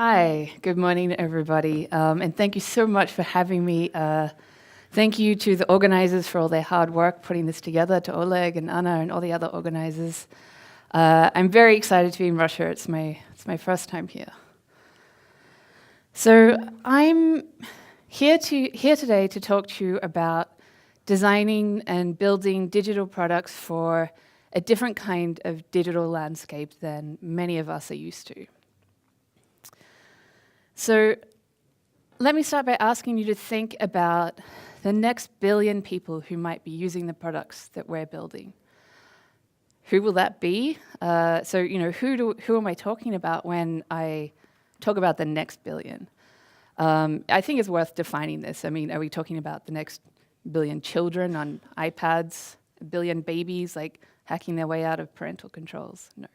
Hi, good morning, everybody, and thank you so much for having me. Thank you to the organizers for all their hard work putting this together, to Oleg and Anna and all the other organizers. I'm very excited to be in Russia. It's my first time here. So I'm here today to talk to you about designing and building digital products for a different kind of digital landscape than many of us are used to. So let me start by asking you to think about the next billion people who might be using the products that we're building. Who will that be? Who am I talking about when I talk about the next billion? I think it's worth defining this. I mean, are we talking about the next billion children on iPads, a billion babies like hacking their way out of parental controls? No.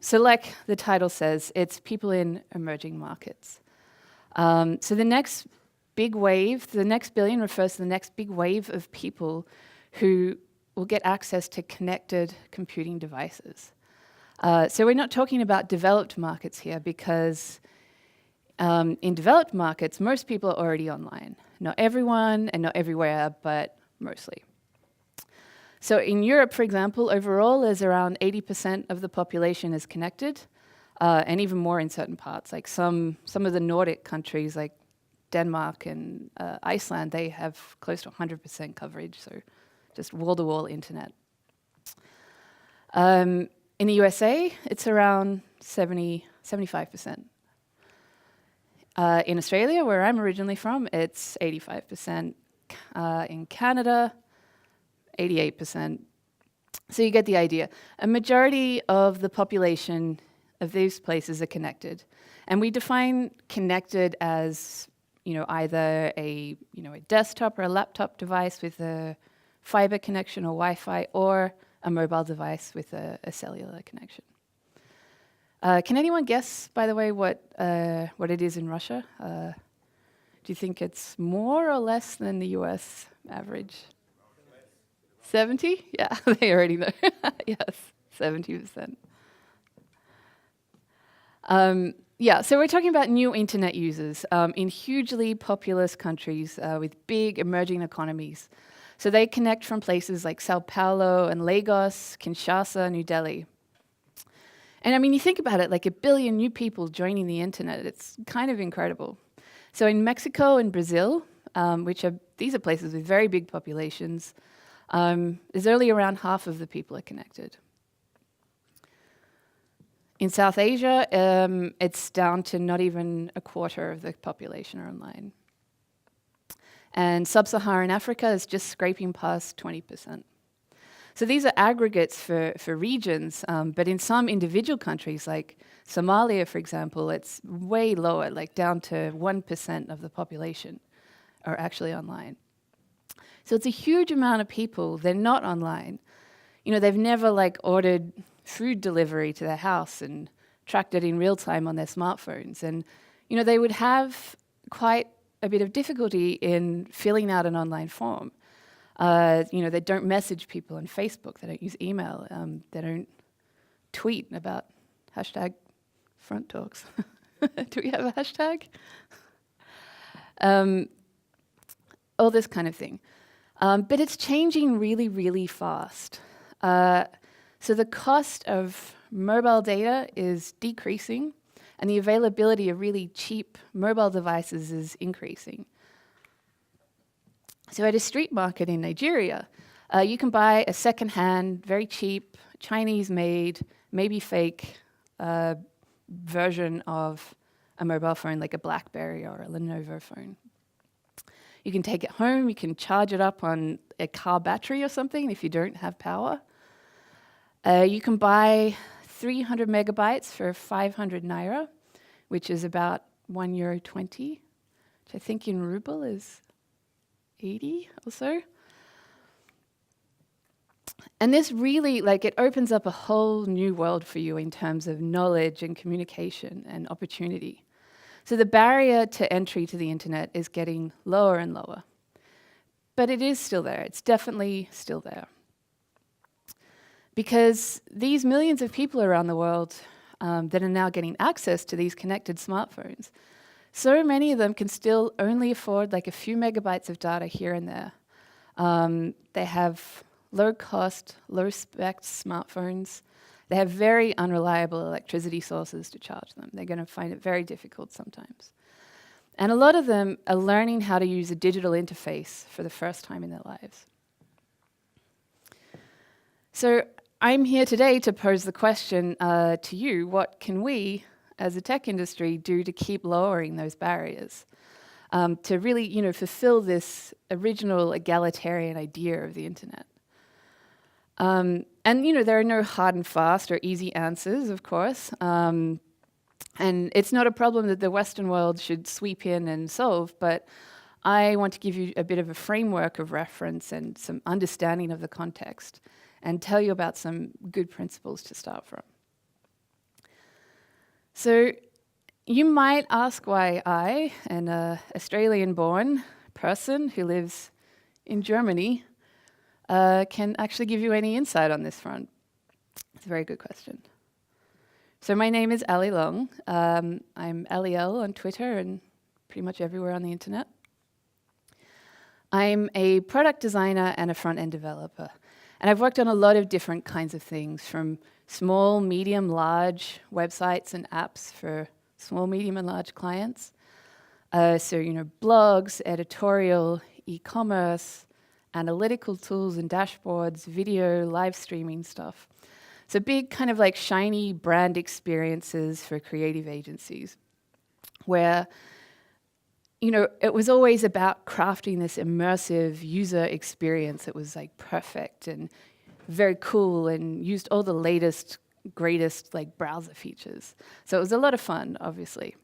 So like the title says, it's people in emerging markets. So the next big wave, the next billion refers to the next big wave of people who will get access to connected computing devices. So we're not talking about developed markets here because in developed markets, most people are already online. Not everyone and not everywhere, but mostly. So in Europe, for example, overall, there's around 80% of the population is connected, and even more in certain parts. Like some of the Nordic countries, like Denmark and Iceland, they have close to 100% coverage, so just wall-to-wall internet. In the USA, it's around 75%. In Australia, where I'm originally from, it's 85%. In Canada, 88%. So you get the idea. A majority of the population of these places are connected. And we define connected as, either a desktop or a laptop device with a fiber connection or Wi-Fi, or a mobile device with a cellular connection. Can anyone guess, by the way, what it is in Russia? Do you think it's more or less than the US average? 70? Yeah, they already know. Yes, 70%. So we're talking about new internet users in hugely populous countries with big emerging economies. So they connect from places like Sao Paulo and Lagos, Kinshasa, New Delhi. And I mean, you think about it, like 1 billion new people joining the internet, it's kind of incredible. So in Mexico and Brazil, these are places with very big populations, there's only around half of the people are connected. In South Asia, it's down to not even a quarter of the population are online. And sub-Saharan Africa is just scraping past 20%. So these are aggregates for regions, but in some individual countries, like Somalia, for example, it's way lower, like down to 1% of the population are actually online. So it's a huge amount of people. They're not online. They've never ordered food delivery to their house and tracked it in real time on their smartphones. And, they would have quite a bit of difficulty in filling out an online form. They don't message people on Facebook. They don't use email. They don't tweet about #FrontTalks. Do we have a hashtag? All this kind of thing. But it's changing really, really fast. So the cost of mobile data is decreasing, and the availability of really cheap mobile devices is increasing. So at a street market in Nigeria, you can buy a second-hand, very cheap, Chinese-made, maybe fake version of a mobile phone, like a BlackBerry or a Lenovo phone. You can take it home, you can charge it up on a car battery or something if you don't have power. You can buy 300 megabytes for 500 naira, which is about €1.20, which I think in ruble is 80 or so. And this really, it opens up a whole new world for you in terms of knowledge and communication and opportunity. So the barrier to entry to the internet is getting lower and lower. But it is still there. It's definitely still there. Because these millions of people around the world, that are now getting access to these connected smartphones, so many of them can still only afford like a few megabytes of data here and there. They have low-cost, low-spec smartphones. They have very unreliable electricity sources to charge them. They're going to find it very difficult sometimes. And a lot of them are learning how to use a digital interface for the first time in their lives. So I'm here today to pose the question to you: what can we, as a tech industry, do to keep lowering those barriers, to really, fulfill this original egalitarian idea of the internet? And there are no hard and fast or easy answers, of course. And it's not a problem that the Western world should sweep in and solve, but I want to give you a bit of a framework of reference and some understanding of the context, and tell you about some good principles to start from. So you might ask why I, an Australian-born person who lives in Germany, can actually give you any insight on this front. It's a very good question. So my name is Ali Long. I'm Aliel on Twitter and pretty much everywhere on the internet. I'm a product designer and a front-end developer. And I've worked on a lot of different kinds of things, from small, medium, large websites and apps for small, medium, and large clients. Blogs, editorial, e-commerce, analytical tools and dashboards, video, live streaming stuff. So big kind of like shiny brand experiences for creative agencies, where it was always about crafting this immersive user experience that was like perfect and very cool and used all the latest, greatest like browser features. So it was a lot of fun, obviously.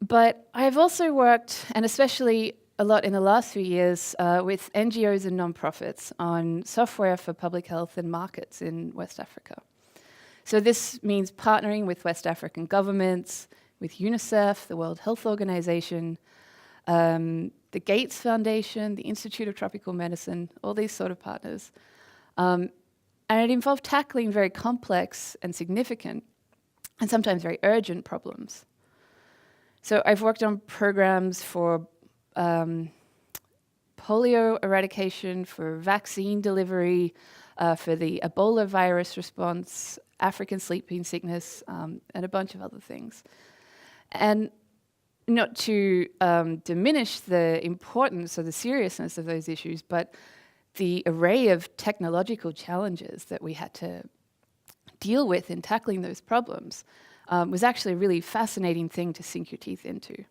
But I've also worked, and especially a lot in the last few years, with NGOs and nonprofits on software for public health and markets in West Africa. So this means partnering with West African governments, with UNICEF, the World Health Organization, the Gates Foundation, the Institute of Tropical Medicine, all these sort of partners. And it involved tackling very complex and significant, and sometimes very urgent problems. So I've worked on programs for polio eradication, for vaccine delivery, for the Ebola virus response, African sleeping sickness, and a bunch of other things. And not to diminish the importance or the seriousness of those issues, but the array of technological challenges that we had to deal with in tackling those problems was actually a really fascinating thing to sink your teeth into.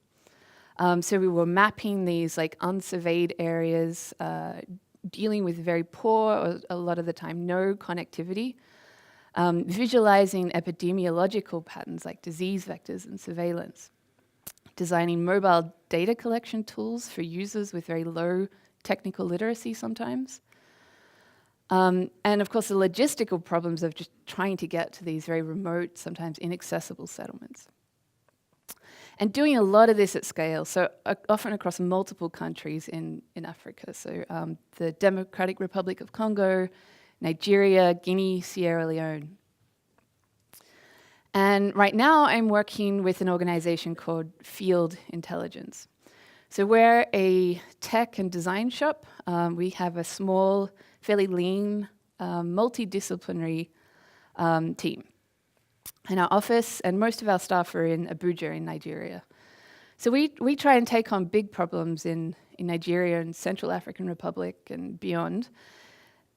So we were mapping these like unsurveyed areas, dealing with very poor, or a lot of the time no connectivity, visualizing epidemiological patterns like disease vectors and surveillance, designing mobile data collection tools for users with very low technical literacy sometimes, and of course the logistical problems of just trying to get to these very remote, sometimes inaccessible settlements. And doing a lot of this at scale, so often across multiple countries in Africa. So the Democratic Republic of Congo, Nigeria, Guinea, Sierra Leone. And right now I'm working with an organization called Field Intelligence. So we're a tech and design shop. We have a small, fairly lean, multidisciplinary team in our office, and most of our staff are in Abuja in Nigeria. So we try and take on big problems in Nigeria and Central African Republic and beyond,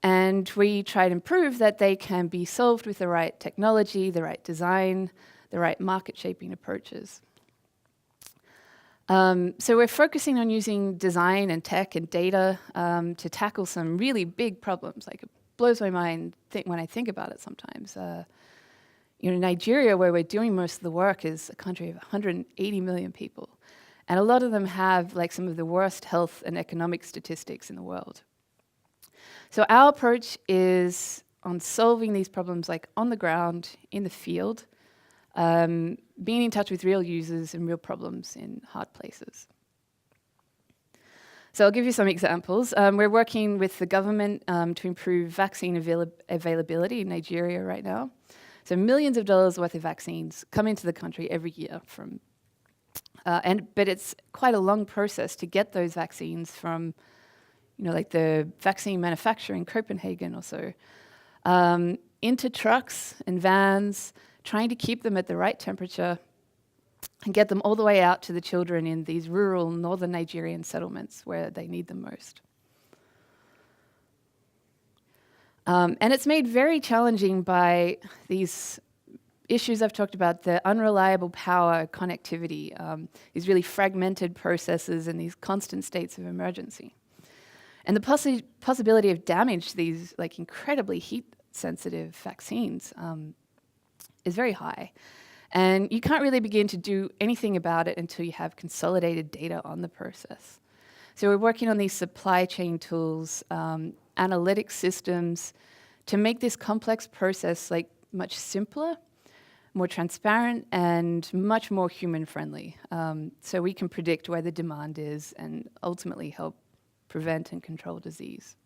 and we try to prove that they can be solved with the right technology, the right design, the right market-shaping approaches. So we're focusing on using design and tech and data to tackle some really big problems. Like, it blows my mind when I think about it sometimes. Nigeria, where we're doing most of the work, is a country of 180 million people. And a lot of them have like some of the worst health and economic statistics in the world. So our approach is on solving these problems like on the ground, in the field, being in touch with real users and real problems in hard places. So I'll give you some examples. We're working with the government to improve vaccine availability in Nigeria right now. So millions of dollars worth of vaccines come into the country every year from, but it's quite a long process to get those vaccines from, like the vaccine manufacturer in Copenhagen or so, into trucks and vans, trying to keep them at the right temperature and get them all the way out to the children in these rural northern Nigerian settlements where they need them most. And it's made very challenging by these issues I've talked about, the unreliable power connectivity, these really fragmented processes and these constant states of emergency. And the possibility of damage to these incredibly heat-sensitive vaccines is very high. And you can't really begin to do anything about it until you have consolidated data on the process. So we're working on these supply chain tools, analytic systems, to make this complex process much simpler, more transparent, and much more human-friendly. So we can predict where the demand is and ultimately help prevent and control disease.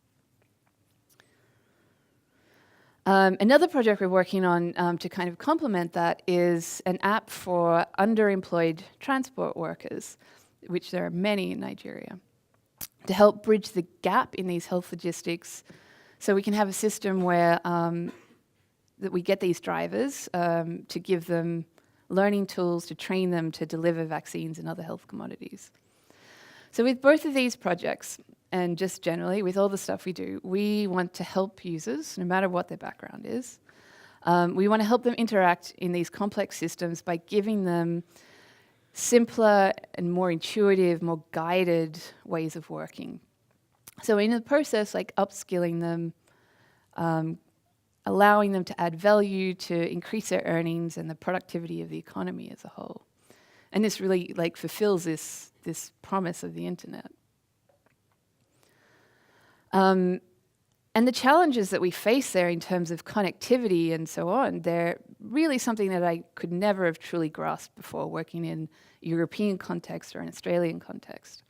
Another project we're working on to kind of complement that is an app for underemployed transport workers, which there are many in Nigeria, to help bridge the gap in these health logistics so we can have a system where that we get these drivers to give them learning tools, to train them to deliver vaccines and other health commodities. So with both of these projects, and just generally with all the stuff we do, we want to help users, no matter what their background is. We want to help them interact in these complex systems by giving them simpler and more intuitive, more guided ways of working. So in the process, upskilling them, allowing them to add value, to increase their earnings and the productivity of the economy as a whole. And this really fulfills this promise of the internet. And the challenges that we face there in terms of connectivity and so on, they're really something that I could never have truly grasped before working in a European context or an Australian context.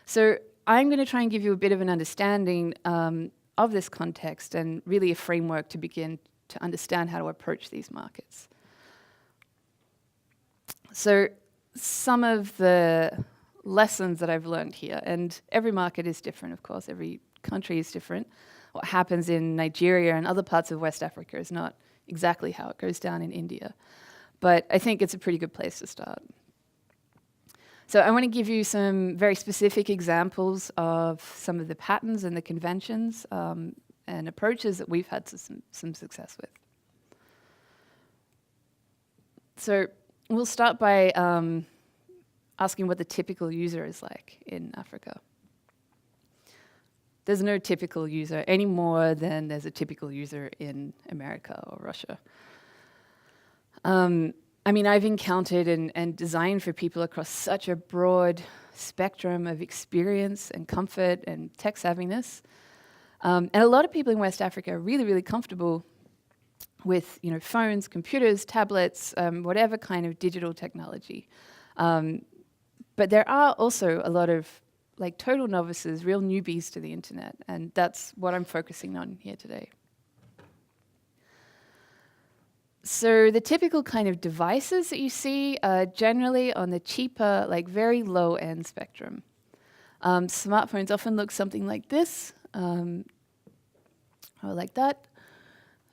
So I'm going to try and give you a bit of an understanding of this context and really a framework to begin to understand how to approach these markets. So some of the lessons that I've learned here, and every market is different, of course, every country is different. What happens in Nigeria and other parts of West Africa is not exactly how it goes down in India. But I think it's a pretty good place to start. So I want to give you some very specific examples of some of the patterns and the conventions and approaches that we've had some success with. So we'll start by asking what the typical user is like in Africa. There's no typical user any more than there's a typical user in America or Russia. I've encountered and designed for people across such a broad spectrum of experience and comfort and tech savviness. And a lot of people in West Africa are really, really comfortable with phones, computers, tablets, whatever kind of digital technology. But there are also a lot of total novices, real newbies to the internet, and that's what I'm focusing on here today. So the typical kind of devices that you see are generally on the cheaper, very low-end spectrum. Smartphones often look something like this, or like that.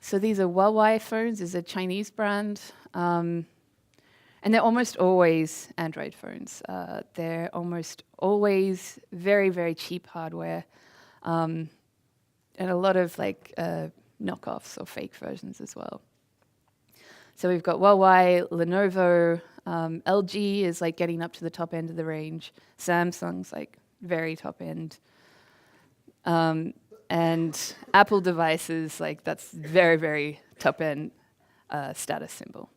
So these are Huawei phones, is a Chinese brand. And they're almost always Android phones. They're almost always very, very cheap hardware, and a lot of knockoffs or fake versions as well. So we've got Huawei, Lenovo, LG is getting up to the top end of the range. Samsung's very top end. And Apple devices, that's very, very top end status symbol.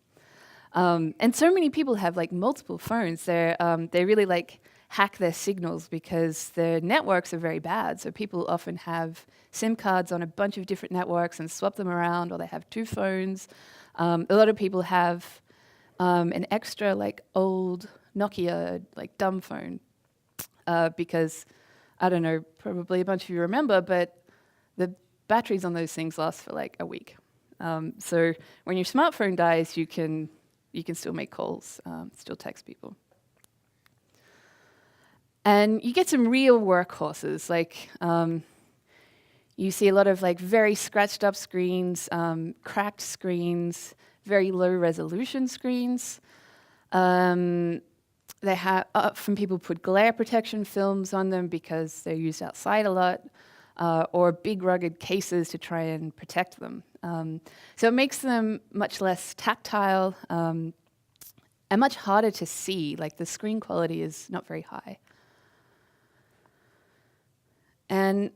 And so many people have multiple phones. They really hack their signals because their networks are very bad. So people often have SIM cards on a bunch of different networks and swap them around, or they have two phones. A lot of people have an extra old Nokia dumb phone because I don't know, probably a bunch of you remember, but the batteries on those things last for like a week. So when your smartphone dies, you can still make calls, still text people. And you get some real workhorses, like you see a lot of like very scratched up screens, cracked screens, very low resolution screens. They have often people put glare protection films on them because they're used outside a lot, or big rugged cases to try and protect them. So it makes them much less tactile and much harder to see. Like the screen quality is not very high. And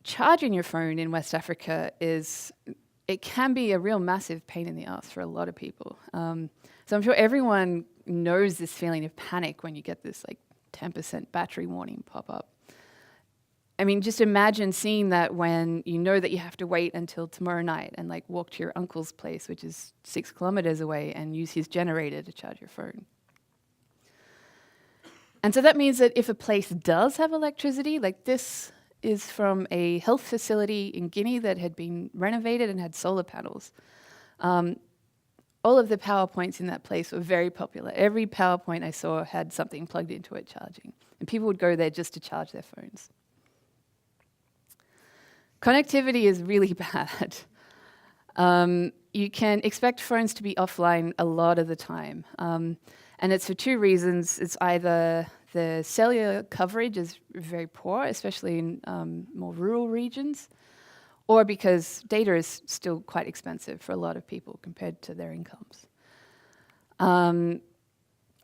charging your phone in West Africa it can be a real massive pain in the ass for a lot of people. So I'm sure everyone knows this feeling of panic when you get this like 10% battery warning pop up. I mean, just imagine seeing that when you know that you have to wait until tomorrow night and like walk to your uncle's place, which is 6 kilometers away, and use his generator to charge your phone. And so that means that if a place does have electricity, like this is from a health facility in Guinea that had been renovated and had solar panels. All of the PowerPoints in that place were very popular. Every PowerPoint I saw had something plugged into it charging. And people would go there just to charge their phones. Connectivity is really bad. You can expect phones to be offline a lot of the time. And it's for 2 reasons. It's either the cellular coverage is very poor, especially in more rural regions, or because data is still quite expensive for a lot of people compared to their incomes. And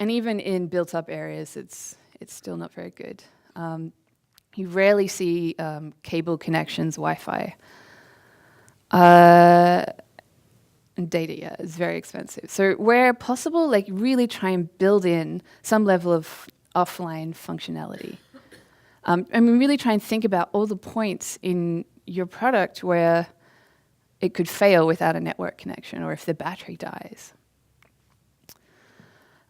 even in built-up areas, it's still not very good. You rarely see cable connections, Wi-Fi. And data, yeah, is very expensive. So where possible, like really try and build in some level of offline functionality. I mean, really try and think about all the points in your product where it could fail without a network connection or if the battery dies.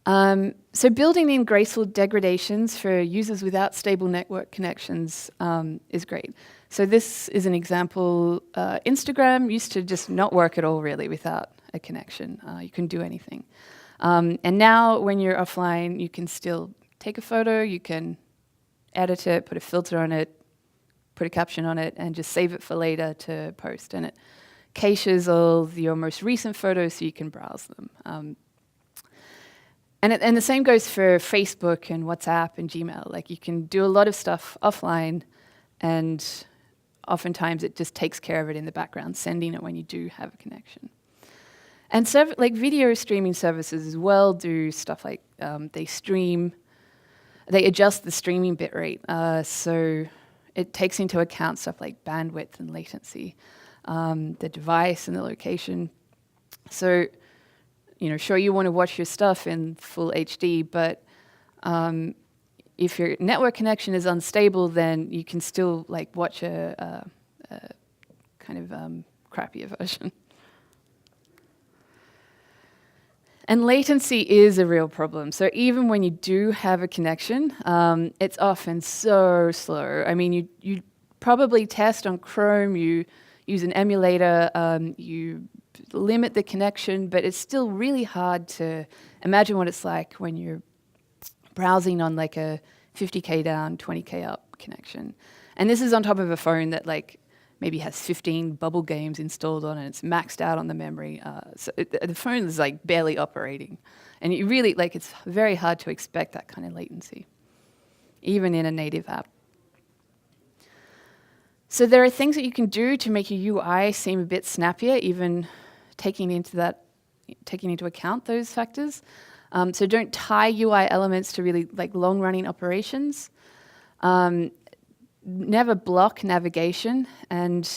So building in graceful degradations for users without stable network connections is great. So this is an example. Instagram used to just not work at all, really, without a connection. You couldn't do anything. And now, when you're offline, you can still take a photo, you can edit it, put a filter on it, put a caption on it, and just save it for later to post. And it caches all your most recent photos so you can browse them. And the same goes for Facebook and WhatsApp and Gmail. Like you can do a lot of stuff offline, and oftentimes it just takes care of it in the background, sending it when you do have a connection. And like video streaming services as well do stuff like they adjust the streaming bitrate. So it takes into account stuff like bandwidth and latency, the device and the location. So sure, you want to watch your stuff in full HD, but if your network connection is unstable, then you can still like watch a kind of crappier version. And latency is a real problem. So even when you do have a connection, it's often so slow. I mean, you probably test on Chrome, you use an emulator, you limit the connection, but it's still really hard to imagine what it's like when you're browsing on like a 50K down, 20K up connection. And this is on top of a phone that like maybe has 15 bubble games installed on it. It's maxed out on the memory. So the phone is like barely operating. And you really, like, it's very hard to expect that kind of latency, even in a native app. So there are things that you can do to make your UI seem a bit snappier, even taking into account those factors. So don't tie UI elements to really like long-running operations. Never block navigation, and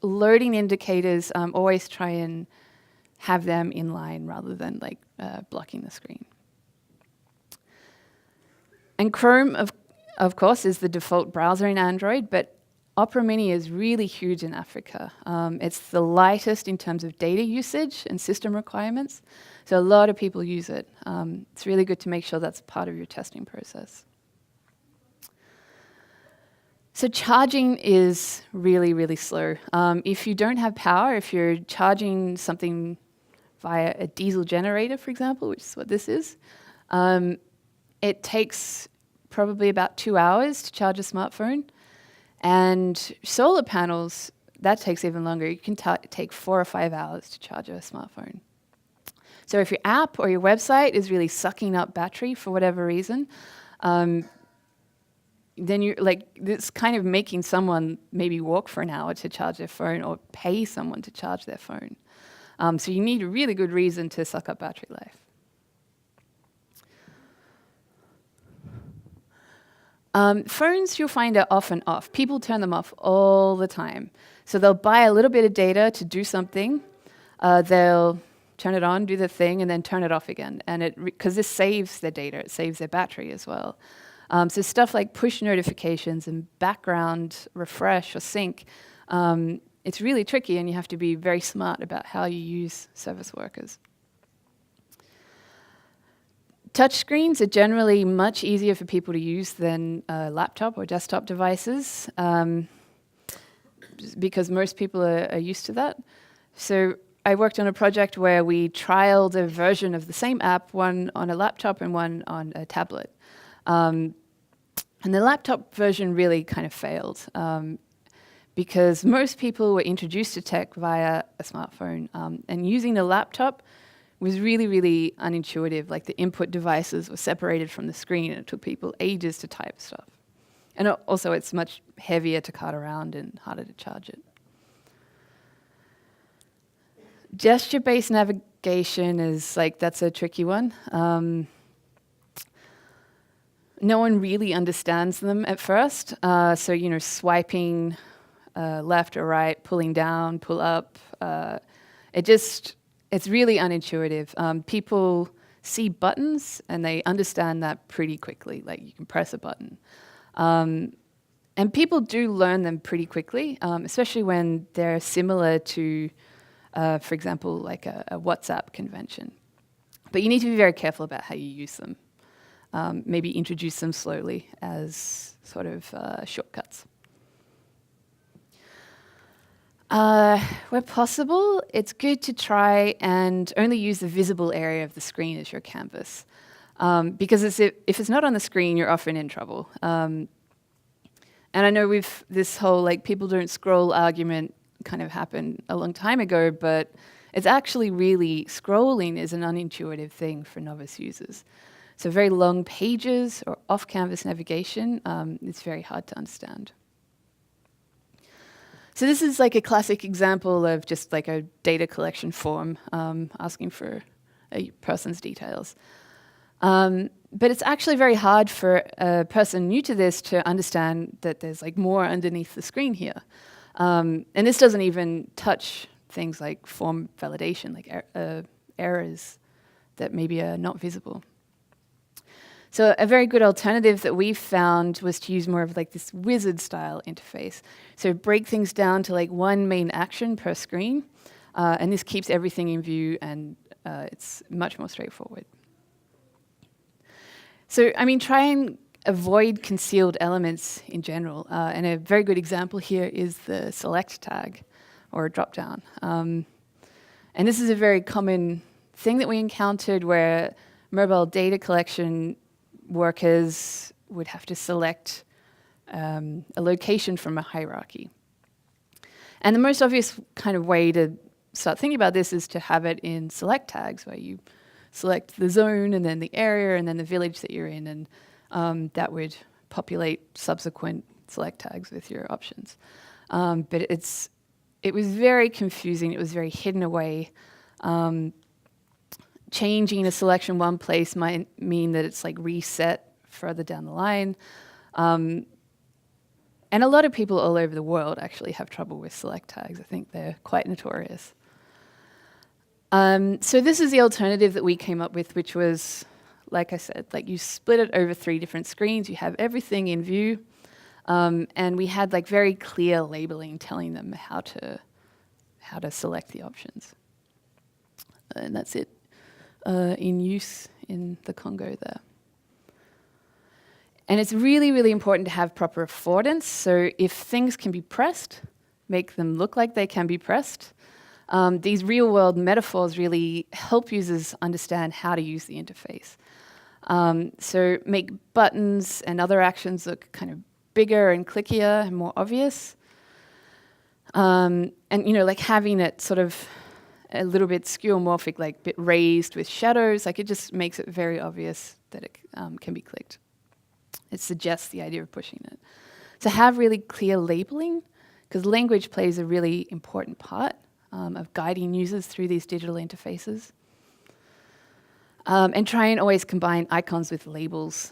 loading indicators, always try and have them in line rather than like blocking the screen. And Chrome, of course, is the default browser in Android, but Opera Mini is really huge in Africa. It's the lightest in terms of data usage and system requirements, so a lot of people use it. It's really good to make sure that's part of your testing process. So charging is really, really slow. If you don't have power, if you're charging something via a diesel generator, for example, which is what this is, it takes probably about 2 hours to charge a smartphone. And solar panels, that takes even longer. You can take 4 or 5 hours to charge a smartphone. So if your app or your website is really sucking up battery for whatever reason, then you're like, it's kind of making someone maybe walk for an hour to charge their phone or pay someone to charge their phone. So you need a really good reason to suck up battery life. Phones, you'll find, are off and off. People turn them off all the time. So they'll buy a little bit of data to do something. They'll turn it on, do the thing, and then turn it off again. And because this saves their data, it saves their battery as well. So stuff like push notifications and background refresh or sync, it's really tricky, and you have to be very smart about how you use service workers. Touchscreens are generally much easier for people to use than laptop or desktop devices, because most people are used to that. So I worked on a project where we trialed a version of the same app, one on a laptop and one on a tablet. And the laptop version really kind of failed, because most people were introduced to tech via a smartphone, and using the laptop was really, really unintuitive. Like the input devices were separated from the screen, and it took people ages to type stuff. And also it's much heavier to cart around and harder to charge it. Gesture-based navigation is that's a tricky one. No one really understands them at first. So, swiping left or right, pulling down, pull up, it's really unintuitive. People see buttons and they understand that pretty quickly, like you can press a button. And people do learn them pretty quickly, especially when they're similar to, for example, like a WhatsApp convention. But you need to be very careful about how you use them. Maybe introduce them slowly as sort of shortcuts. Where possible, it's good to try and only use the visible area of the screen as your canvas. Because if it's not on the screen, you're often in trouble. And I know this whole people don't scroll argument kind of happened a long time ago, but it's actually really, scrolling is an unintuitive thing for novice users. So very long pages or off-canvas navigation, it's very hard to understand. So this is like a classic example of just like a data collection form asking for a person's details. But it's actually very hard for a person new to this to understand that there's more underneath the screen here. And this doesn't even touch things like form validation, like errors that maybe are not visible. So a very good alternative that we found was to use more of this wizard-style interface. So break things down to one main action per screen, and this keeps everything in view, and it's much more straightforward. So, try and avoid concealed elements in general, and a very good example here is the select tag, or drop-down. And this is a very common thing that we encountered where mobile data collection workers would have to select a location from a hierarchy. And the most obvious kind of way to start thinking about this is to have it in select tags, where you select the zone and then the area and then the village that you're in, and that would populate subsequent select tags with your options. But it was very confusing. It was very hidden away. Changing a selection one place might mean that it's reset further down the line. And a lot of people all over the world actually have trouble with select tags. I think they're quite notorious. So this is the alternative that we came up with, which was, like I said, you split it over 3 different screens. You have everything in view. And we had very clear labeling telling them how to select the options. And that's it. In use in the Congo there. And it's really, really important to have proper affordance. So if things can be pressed, make them look like they can be pressed. These real-world metaphors really help users understand how to use the interface. So make buttons and other actions look kind of bigger and clickier and more obvious. And like having it sort of a little bit skeuomorphic, like a bit raised with shadows, like it just makes it very obvious that it can be clicked. It suggests the idea of pushing it. So have really clear labeling, because language plays a really important part of guiding users through these digital interfaces. And try and always combine icons with labels,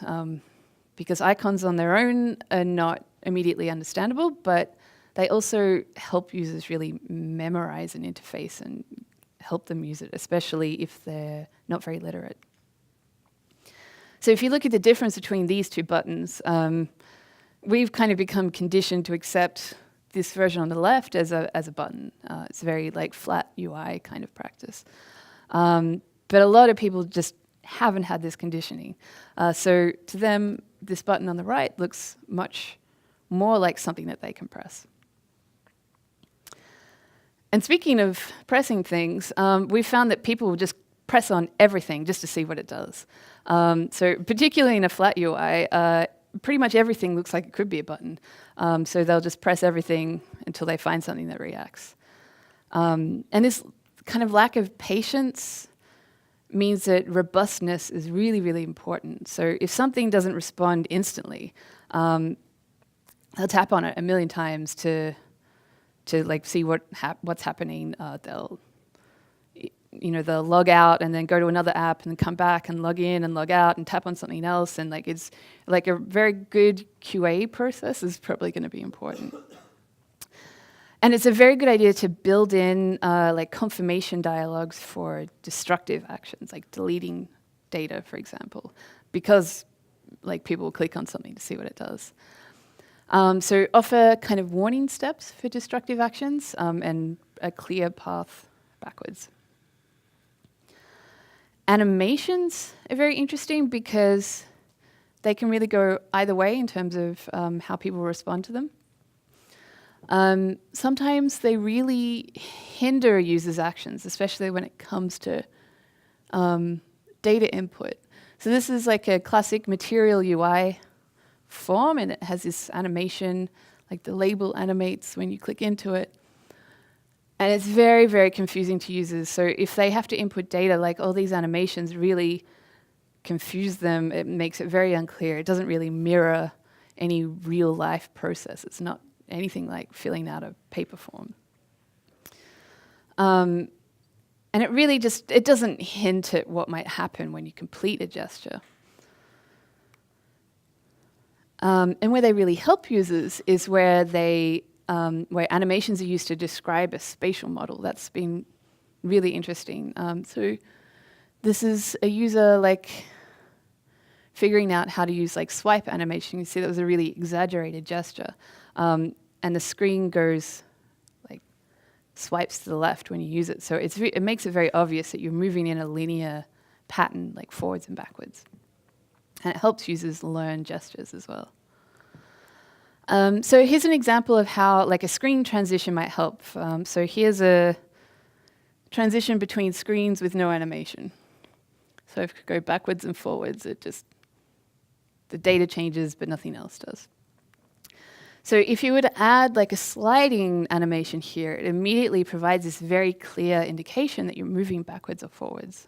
because icons on their own are not immediately understandable, but they also help users really memorize an interface and help them use it, especially if they're not very literate. So if you look at the difference between these two buttons, we've kind of become conditioned to accept this version on the left as a button. It's very like flat UI kind of practice. But a lot of people just haven't had this conditioning. So to them, this button on the right looks much more like something that they can press. And speaking of pressing things, we found that people will just press on everything just to see what it does. So particularly in a flat UI, pretty much everything looks like it could be a button. So they'll just press everything until they find something that reacts. And this kind of lack of patience means that robustness is really, really important. So if something doesn't respond instantly, they'll tap on it a million times to like see what's happening. They'll log out and then go to another app and then come back and log in and log out and tap on something else. And like it's like a very good QA process is probably going to be important. And it's a very good idea to build in like confirmation dialogues for destructive actions, like deleting data, for example, because like people will click on something to see what it does. So offer kind of warning steps for destructive actions and a clear path backwards. Animations are very interesting because they can really go either way in terms of how people respond to them. Sometimes they really hinder users' actions, especially when it comes to data input. So this is like a classic material UI form, and it has this animation, like the label animates when you click into it. And it's very, very confusing to users. So if they have to input data, like all these animations really confuse them. It makes it very unclear. It doesn't really mirror any real life process. It's not anything like filling out a paper form. And it really it doesn't hint at what might happen when you complete a gesture. And where they really help users is where where animations are used to describe a spatial model. That's been really interesting. So this is a user like figuring out how to use like swipe animation. You see that was a really exaggerated gesture. And the screen goes like swipes to the left when you use it. So it makes it very obvious that you're moving in a linear pattern, like forwards and backwards. And it helps users learn gestures as well. So here's an example of how like a screen transition might help. So here's a transition between screens with no animation. So if you go backwards and forwards, the data changes, but nothing else does. So if you were to add like a sliding animation here, it immediately provides this very clear indication that you're moving backwards or forwards.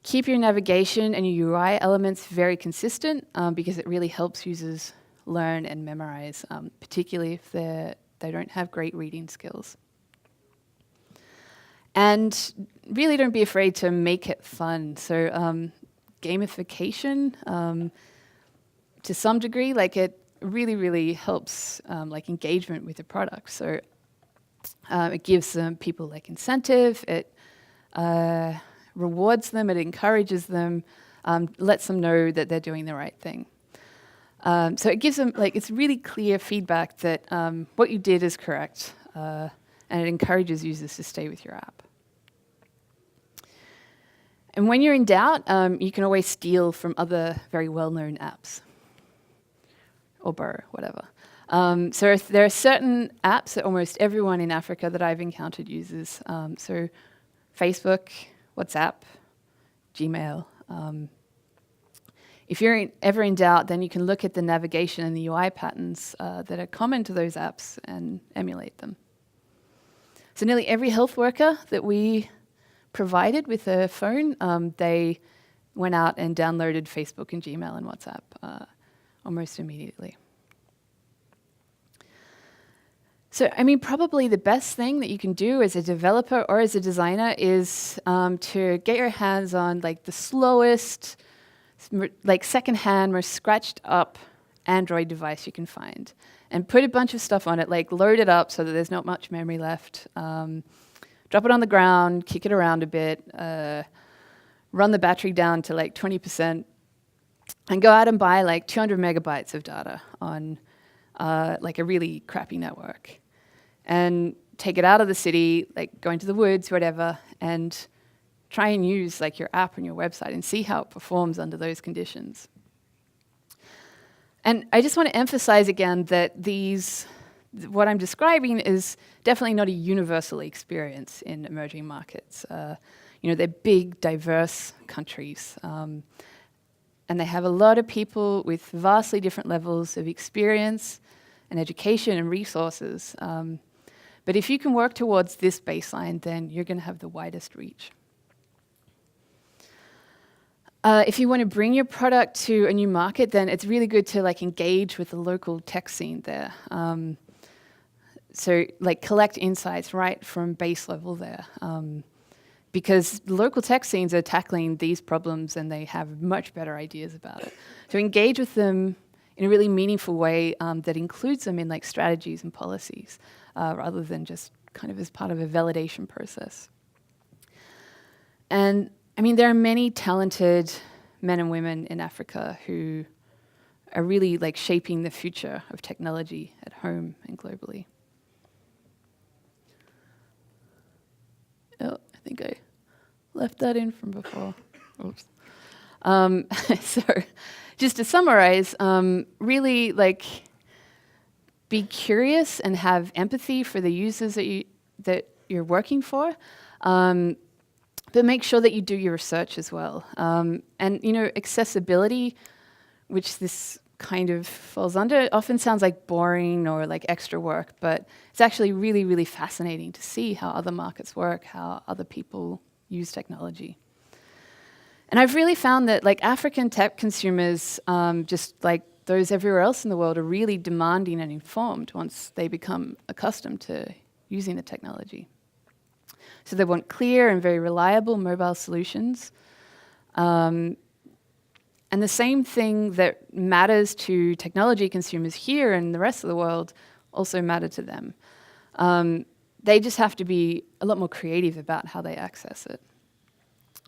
Keep your navigation and your UI elements very consistent because it really helps users learn and memorize, particularly if they don't have great reading skills. And really don't be afraid to make it fun. So gamification, to some degree, like it really, really helps like engagement with the product. So it gives people like incentive, it rewards them, it encourages them, lets them know that they're doing the right thing. So it gives them, like, it's really clear feedback that what you did is correct, and it encourages users to stay with your app. And when you're in doubt, you can always steal from other very well-known apps, or borrow, whatever. So there are certain apps that almost everyone in Africa that I've encountered uses. So Facebook, WhatsApp, Gmail. If you're ever in doubt, then you can look at the navigation and the UI patterns that are common to those apps and emulate them. So nearly every health worker that we provided with a phone, they went out and downloaded Facebook and Gmail and WhatsApp almost immediately. So, I mean, probably the best thing that you can do as a developer or as a designer is to get your hands on like the slowest, like secondhand, most scratched up Android device you can find, and put a bunch of stuff on it, like load it up so that there's not much memory left. Drop it on the ground, kick it around a bit, run the battery down to like 20%, and go out and buy like 200 megabytes of data on like a really crappy network. And take it out of the city, like go into the woods, whatever, and try and use like your app and your website and see how it performs under those conditions. And I just want to emphasize again that what I'm describing is definitely not a universal experience in emerging markets. They're big, diverse countries. And they have a lot of people with vastly different levels of experience and education and resources. But if you can work towards this baseline, then you're going to have the widest reach. If you want to bring your product to a new market, then it's really good to like engage with the local tech scene there. So like collect insights right from base level there. Because local tech scenes are tackling these problems and they have much better ideas about it. So engage with them in a really meaningful way that includes them in like strategies and policies, rather than just kind of as part of a validation process. And I mean, there are many talented men and women in Africa who are really like shaping the future of technology at home and globally. Oh, I think I left that in from before. Oops. So just to summarize, really like be curious and have empathy for the users that you're working for, but make sure that you do your research as well. And accessibility, which this kind of falls under, often sounds like boring or like extra work, but it's actually really, really fascinating to see how other markets work, how other people use technology. And I've really found that like African tech consumers, just like those everywhere else in the world, are really demanding and informed once they become accustomed to using the technology. So they want clear and very reliable mobile solutions. And the same thing that matters to technology consumers here and the rest of the world also matter to them. They just have to be a lot more creative about how they access it.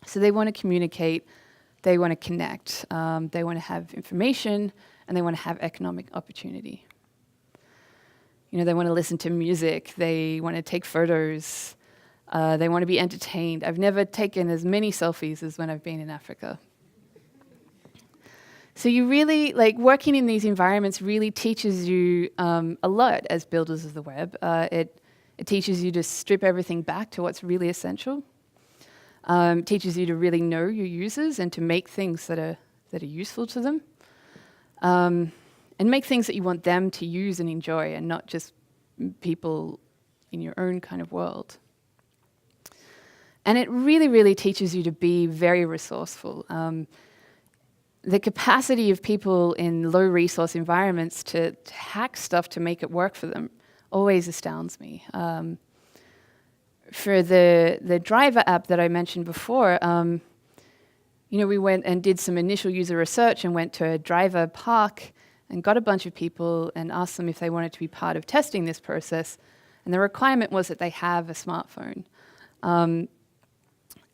So they want to communicate, they want to connect, they want to have information, and they want to have economic opportunity. They want to listen to music, they want to take photos, they want to be entertained. I've never taken as many selfies as when I've been in Africa. So you really, like, working in these environments really teaches you a lot as builders of the web. It teaches you to strip everything back to what's really essential. Teaches you to really know your users and to make things that are useful to them. And make things that you want them to use and enjoy, and not just people in your own kind of world. And it really, really teaches you to be very resourceful. The capacity of people in low-resource environments to hack stuff to make it work for them always astounds me. For the driver app that I mentioned before, we went and did some initial user research and went to a driver park and got a bunch of people and asked them if they wanted to be part of testing this process. And the requirement was that they have a smartphone. And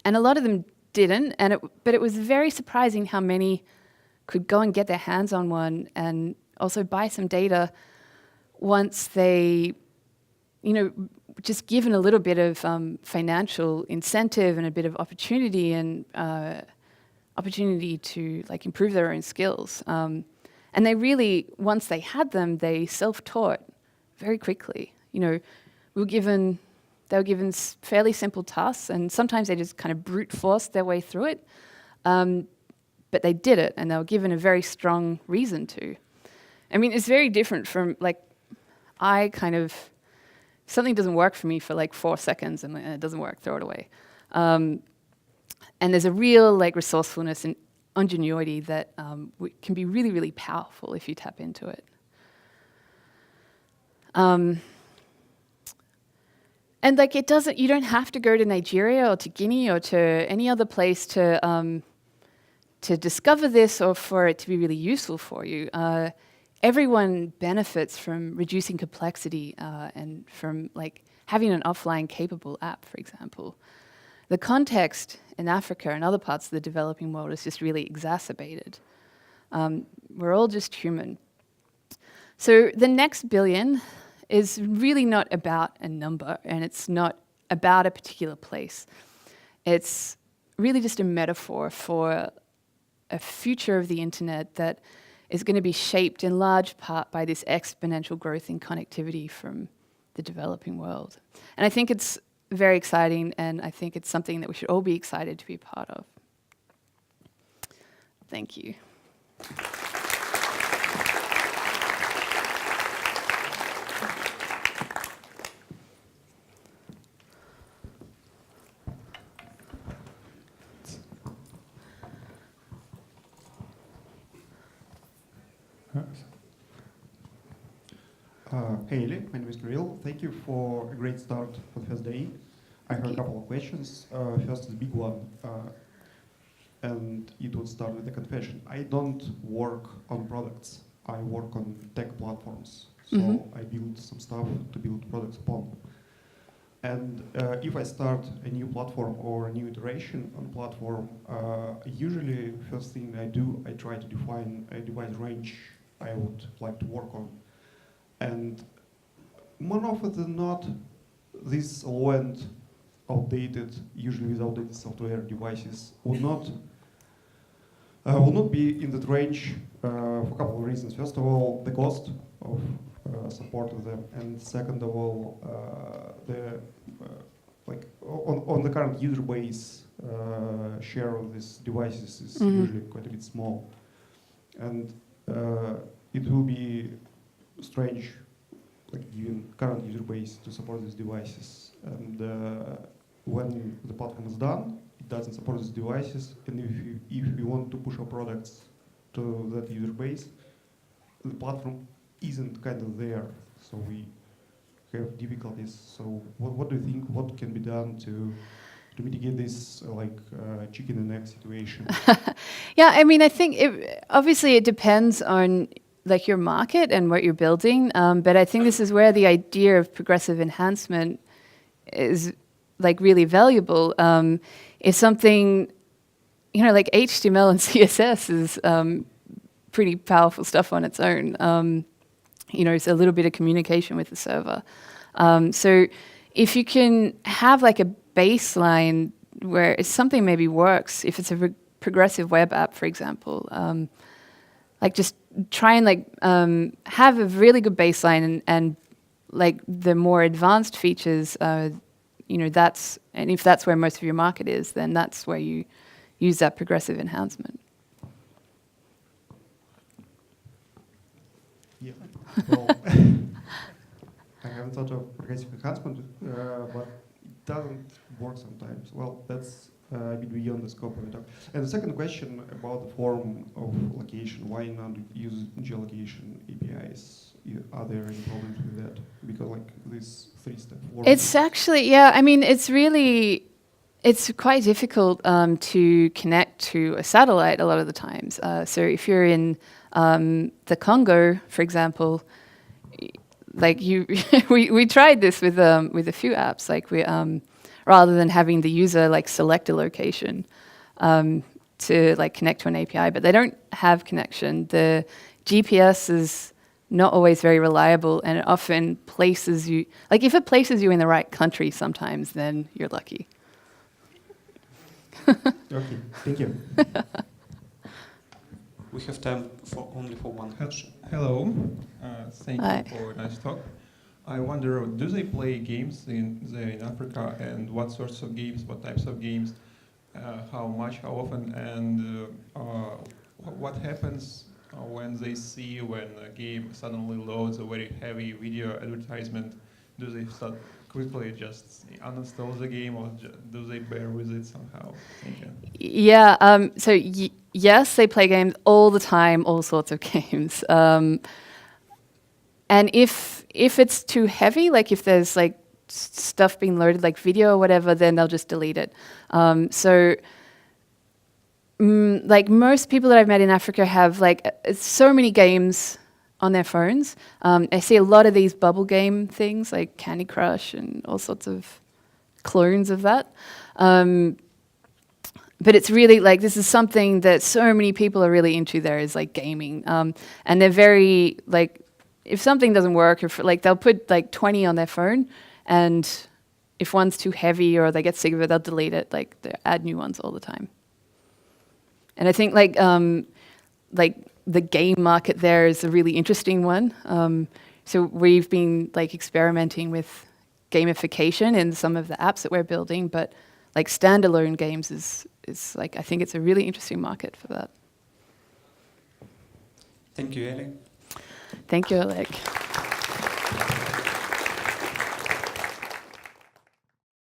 a lot of them didn't, but it was very surprising how many could go and get their hands on one and also buy some data once they, just given a little bit of financial incentive and a bit of opportunity and opportunity to like improve their own skills. And they really, once they had them, they self-taught very quickly. You know, they were given fairly simple tasks, and sometimes they just kind of brute forced their way through it. But they did it, and they were given a very strong reason to. I mean, it's very different from like, something doesn't work for me for like 4 seconds and it doesn't work, throw it away. And there's a real like resourcefulness and ingenuity that can be really, really powerful if you tap into it. And like you don't have to go to Nigeria or to Guinea or to any other place to discover this or for it to be really useful for you. Everyone benefits from reducing complexity and from like having an offline capable app, for example. The context in Africa and other parts of the developing world is just really exacerbated. We're all just human. So the next billion is really not about a number, and it's not about a particular place. It's really just a metaphor for a future of the internet that is going to be shaped in large part by this exponential growth in connectivity from the developing world. And I think it's very exciting, and I think it's something that we should all be excited to be part of. Thank you. Hey, Eli, my name is Kirill. Thank you for a great start for the first day. I have a couple of questions. First is the big one, and it would start with a confession. I don't work on products. I work on tech platforms. So I build some stuff to build products upon. And if I start a new platform or a new iteration on a platform, usually first thing I do, I try to define a device range I would like to work on. And more often than not, these low-end, outdated, usually with outdated software devices will not be in that range for a couple of reasons. First of all, the cost of supporting them, and second of all, on the current user base, share of these devices is usually quite a bit small, and it will be strange, like given current user base, to support these devices. And when the platform is done, it doesn't support these devices. And if we want to push our products to that user base, the platform isn't kind of there, so we have difficulties. So what do you think? What can be done to mitigate this chicken and egg situation? Yeah, I mean, I think obviously it depends on like your market and what you're building, but I think this is where the idea of progressive enhancement is like really valuable. If something, like HTML and CSS is pretty powerful stuff on its own. It's a little bit of communication with the server. So if you can have like a baseline where something maybe works, if it's a progressive web app, for example, like just try and have a really good baseline and like the more advanced features, and if that's where most of your market is, then that's where you use that progressive enhancement. Yeah, well, I haven't thought of progressive enhancement, but it doesn't work sometimes. Well, that's a bit beyond the scope of the talk. And the second question about the form of location. Why not use geolocation APIs? Are there any problems with that? Because this three-step form. It's actually, yeah, I mean, it's quite difficult to connect to a satellite a lot of the times. So if you're in the Congo, for example, we tried this with a few apps, rather than having the user select a location to connect to an API, but they don't have connection. The GPS is not always very reliable, and it often places you, like if it places you in the right country sometimes, then you're lucky. Okay, thank you. We have time for only for one question. Hello, thank Hi. you for a nice talk. I wonder, do they play games in Africa, and what sorts of games, what types of games, how much, how often, and what happens when they see when a game suddenly loads a very heavy video advertisement? Do they start quickly just uninstall the game, or do they bear with it somehow? Thank you. Yeah, so yes, they play games all the time, all sorts of games. And if it's too heavy, like if there's like stuff being loaded, like video or whatever, then they'll just delete it. Like most people that I've met in Africa have like so many games on their phones. I see a lot of these bubble game things like Candy Crush and all sorts of clones of that. But it's really like, this is something that so many people are really into there, is like gaming. And they're very like, if something doesn't work, if like they'll put like 20 on their phone, and if one's too heavy or they get sick of it, they'll delete it. Like they add new ones all the time. And I think like the game market there is a really interesting one. So we've been like experimenting with gamification in some of the apps that we're building, but like standalone games is like, I think it's a really interesting market for that. Thank you, Ellie. Thank you, Oleg.